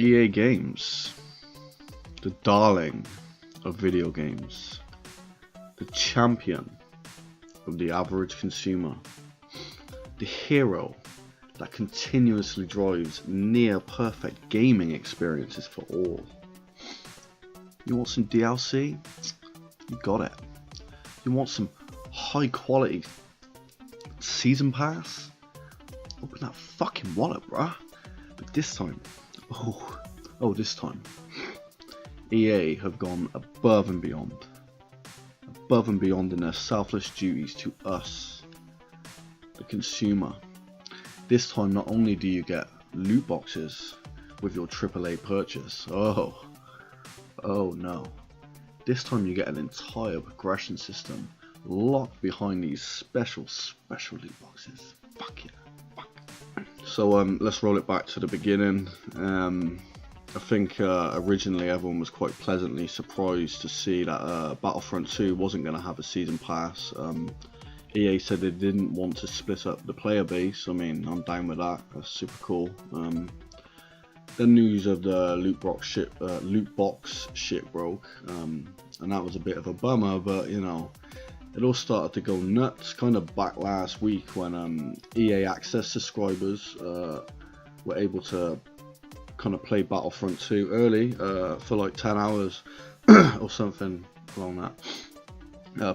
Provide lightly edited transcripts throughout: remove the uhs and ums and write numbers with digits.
EA Games, the darling of video games, the champion of the average consumer, the hero that continuously drives near perfect gaming experiences for all. You want some DLC? You got it. You want some high quality season pass? Open that fucking wallet, bruh. But this time, this time, EA have gone above and beyond in their selfless duties to us, the consumer. This time, not only do you get loot boxes with your AAA purchase, oh no. This time you get an entire progression system locked behind these special loot boxes. Fuck yeah. So let's roll it back to the beginning. I think originally everyone was quite pleasantly surprised to see that Battlefront 2 wasn't going to have a season pass. EA said they didn't want to split up the player base. I mean, I'm down with that. That's super cool. The news of the Lootbox shit broke, and that was a bit of a bummer. But you know, it all started to go nuts kind of back last week when EA Access subscribers were able to kind of play Battlefront 2 early for like 10 hours or something along that.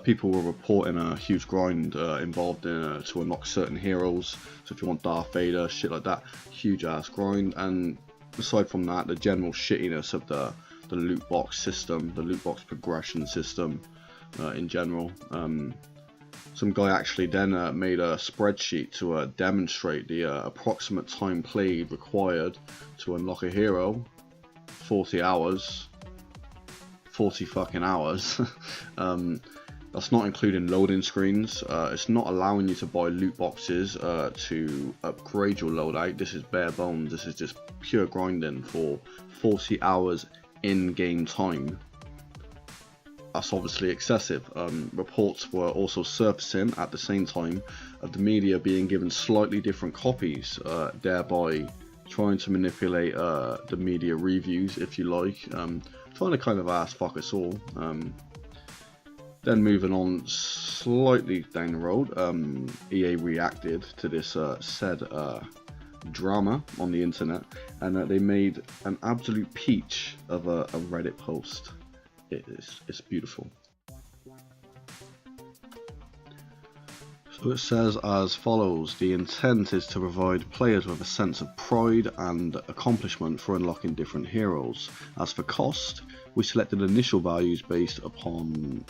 People were reporting a huge grind involved in to unlock certain heroes. So if you want Darth Vader, shit like that, huge ass grind. And aside from that, the general shittiness of the loot box system, the loot box progression system in general. Some guy actually then made a spreadsheet to demonstrate the approximate time played required to unlock a hero. 40 hours. 40 fucking hours. That's not including loading screens. It's not allowing you to buy loot boxes to upgrade your loadout. This is bare bones. This is just pure grinding for 40 hours in-game time. That's obviously excessive. Reports were also surfacing at the same time of the media being given slightly different copies, thereby trying to manipulate the media reviews, if you like, trying to kind of ass fuck us all. Then moving on slightly down the road, EA reacted to this said drama on the internet, and they made an absolute peach of a Reddit post. It's beautiful. So it says as follows: the intent is to provide players with a sense of pride and accomplishment for unlocking different heroes. As for cost, we selected initial values based upon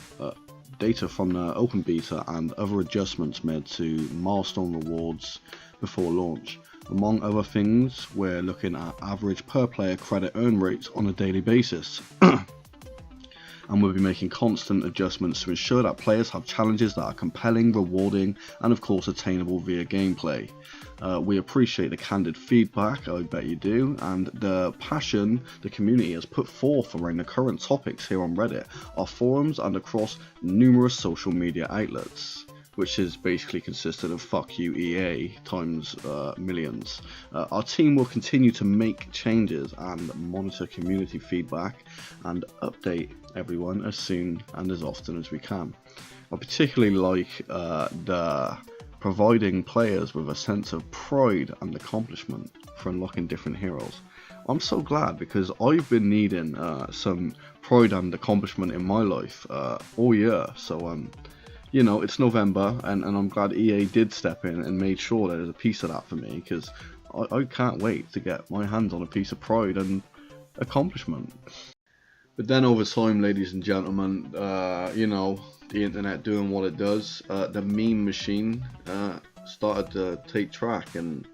data from the open beta and other adjustments made to milestone rewards before launch. Among other things, we're looking at average per player credit earn rates on a daily basis. And we'll be making constant adjustments to ensure that players have challenges that are compelling, rewarding, and of course attainable via gameplay. We appreciate the candid feedback, I bet you do, and the passion the community has put forth around the current topics here on Reddit, our forums, and across numerous social media outlets, which is basically consisted of fuck you EA times millions. Our team will continue to make changes and monitor community feedback and update everyone as soon and as often as we can. I particularly like the providing players with a sense of pride and accomplishment for unlocking different heroes. I'm so glad, because I've been needing some pride and accomplishment in my life all year. So you know, it's November, and I'm glad EA did step in and made sure there's a piece of that for me, because I can't wait to get my hands on a piece of pride and accomplishment. But then over time, ladies and gentlemen, you know, the internet doing what it does, the meme machine started to take track, and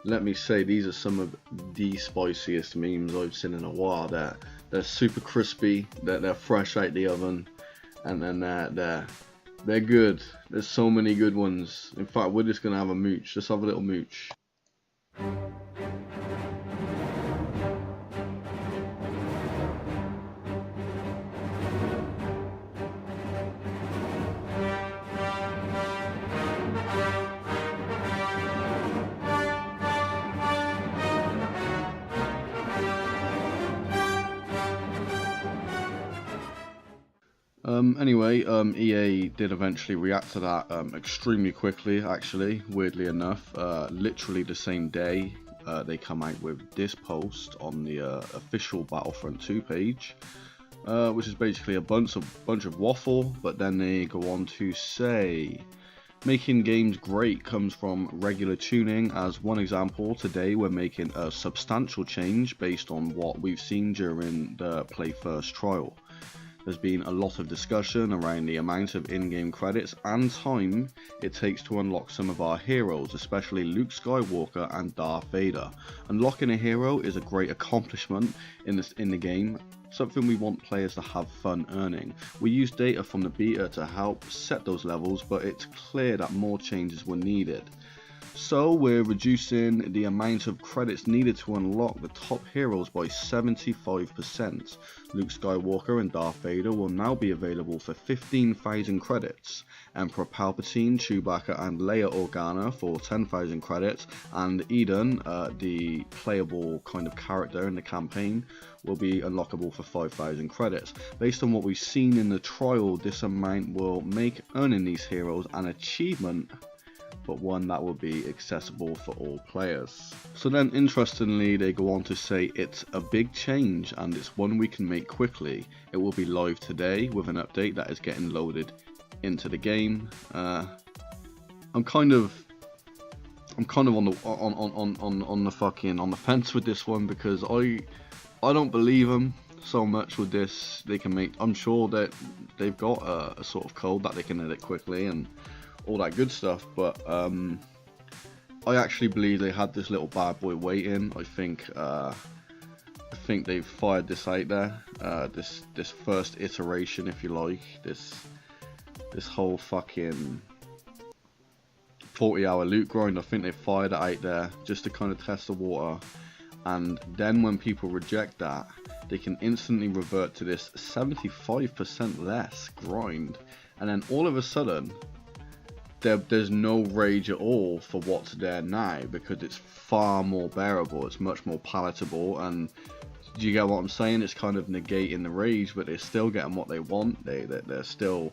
let me say, these are some of the spiciest memes I've seen in a while. They're super crispy, they're fresh out the oven, and then they're good. There's so many good ones. In fact, we're just gonna have a mooch. Let's have a little mooch. Anyway, EA did eventually react to that extremely quickly, actually, weirdly enough. Literally the same day, they come out with this post on the official Battlefront 2 page, which is basically a bunch of waffle, but then they go on to say, making games great comes from regular tuning. As one example, today we're making a substantial change based on what we've seen during the Play First trial. There's been a lot of discussion around the amount of in-game credits and time it takes to unlock some of our heroes, especially Luke Skywalker and Darth Vader. Unlocking a hero is a great accomplishment in the game, something we want players to have fun earning. We use data from the beta to help set those levels, but it's clear that more changes were needed. So we're reducing the amount of credits needed to unlock the top heroes by 75%. Luke Skywalker and Darth Vader will now be available for 15,000 credits. Emperor Palpatine, Chewbacca and Leia Organa for 10,000 credits, and Eden, the playable kind of character in the campaign, will be unlockable for 5,000 credits. Based on what we've seen in the trial, this amount will make earning these heroes an achievement, but one that will be accessible for all players. So then interestingly, they go on to say it's a big change and it's one we can make quickly. It will be live today with an update that is getting loaded into the game. I'm kind of on the fence with this one, because I don't believe them so much with this. They can make, I'm sure that they've got a sort of code that they can edit quickly and all that good stuff, but I actually believe they had this little bad boy waiting. I think they've fired this out there, this first iteration, if you like, this whole fucking 40-hour loot grind. I think they fired it out there just to kind of test the water, and then when people reject that, they can instantly revert to this 75% less grind, and then all of a sudden there's no rage at all for what's there now, because it's far more bearable, it's much more palatable, and do you get what I'm saying? It's kind of negating the rage, but they're still getting what they want. They're still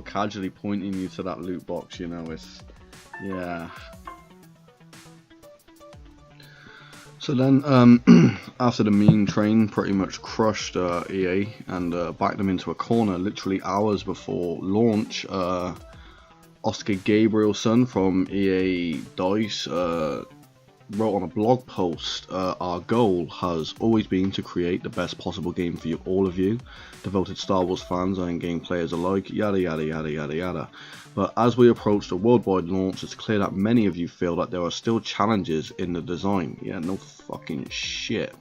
casually pointing you to that loot box, you know. It's, yeah. So then, after the meme train pretty much crushed EA and backed them into a corner, literally hours before launch, Oscar Gabrielson from EA DICE wrote on a blog post, our goal has always been to create the best possible game for all of you, devoted Star Wars fans and game players alike, yada yada yada yada yada. But as we approach the worldwide launch, it's clear that many of you feel that there are still challenges in the design. Yeah, no fucking shit.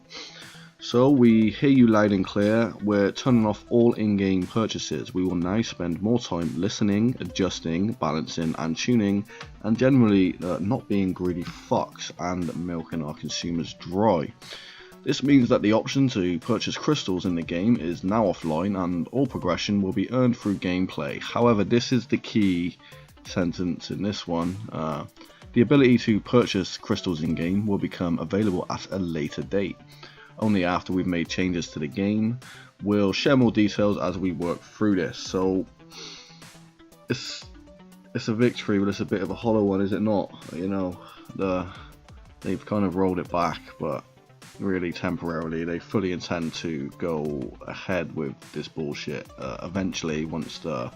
So we hear you loud and clear. We're turning off all in-game purchases. We will now spend more time listening, adjusting, balancing and tuning, and generally not being greedy fucks and milking our consumers dry. This means that the option to purchase crystals in the game is now offline, and all progression will be earned through gameplay. However, this is the key sentence in this one. The ability to purchase crystals in game will become available at a later date, only after we've made changes to the game. We'll share more details as we work through this. So it's a victory, but it's a bit of a hollow one, is it not? You know, they've kind of rolled it back, but really temporarily. They fully intend to go ahead with this bullshit eventually, once the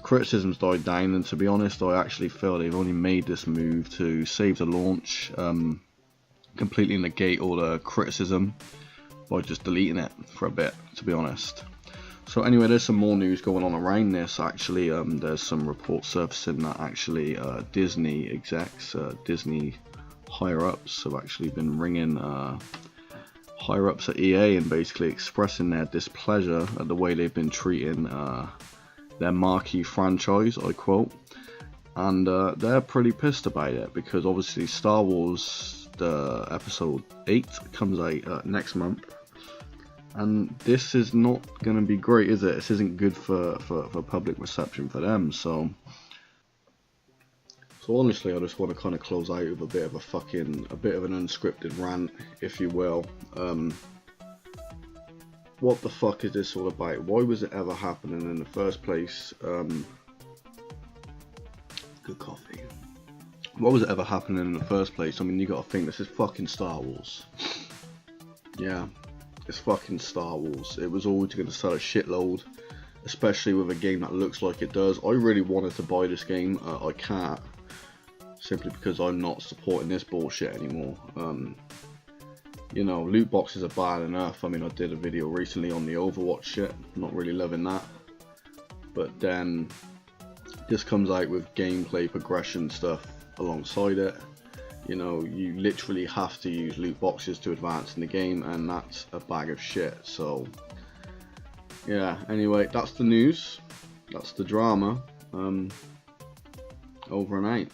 criticisms died down. And to be honest, I actually feel they've only made this move to save the launch, completely negate all the criticism by just deleting it for a bit, to be honest. So anyway, there's some more news going on around this. Actually, there's some reports surfacing that actually Disney execs, Disney higher ups have actually been ringing higher ups at EA and basically expressing their displeasure at the way they've been treating their marquee franchise, I quote. And they're pretty pissed about it, because obviously Star Wars episode 8 comes out next month, and this is not going to be great, is it? This isn't good for public reception for them. So honestly, I just want to kind of close out with a bit of an unscripted rant, if you will. what the fuck is this all about? Why was it ever happening in the first place? Good coffee. Why was it ever happening in the first place? I mean, you gotta think, this is fucking Star Wars. Yeah, it's fucking Star Wars. It was always gonna sell a shitload, especially with a game that looks like it does. I really wanted to buy this game. I can't, simply because I'm not supporting this bullshit anymore. You know, loot boxes are bad enough. I mean, I did a video recently on the Overwatch shit. Not really loving that. But then this comes out with gameplay progression stuff alongside it. You know, you literally have to use loot boxes to advance in the game, and that's a bag of shit. So yeah, anyway, that's the news. That's the drama. Over and out.